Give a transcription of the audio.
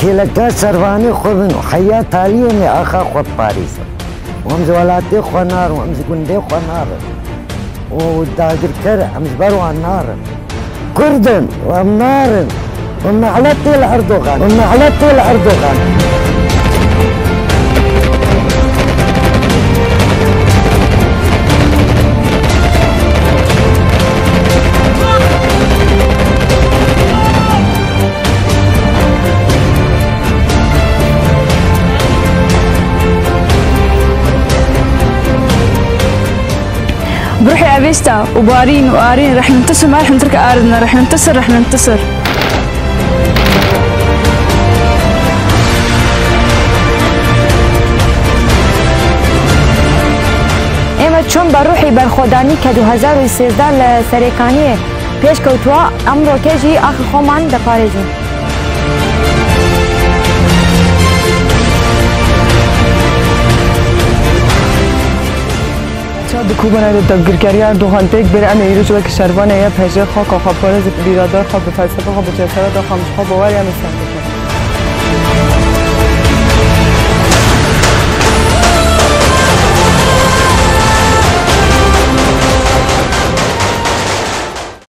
خیلکا سروانی خوبن و حیات علیه آخا خود پاریسا وامز ولاتی خوانار وامز گنده خوانار و داگر کر امز بروان نار كردن وامنار ومعلتي الأردوغان ومعلتي الأردوغان بروحي أبيستا وبارين وآرين رح ننتصر ما رح نترك أرضنا رح ننتصر رح ننتصر اما چون بروحي برخودانی که 2013 لسریکانی پیش کوتوا امرو که جی آخر خومان دپارزین دکوبانه دادگیری اردوغان تک بر ام ایرج و کشوران یا پژه خاک آخا پارز بیرادار خاک به فلسفه خاک به جسارت خامش خاک باوری هستند.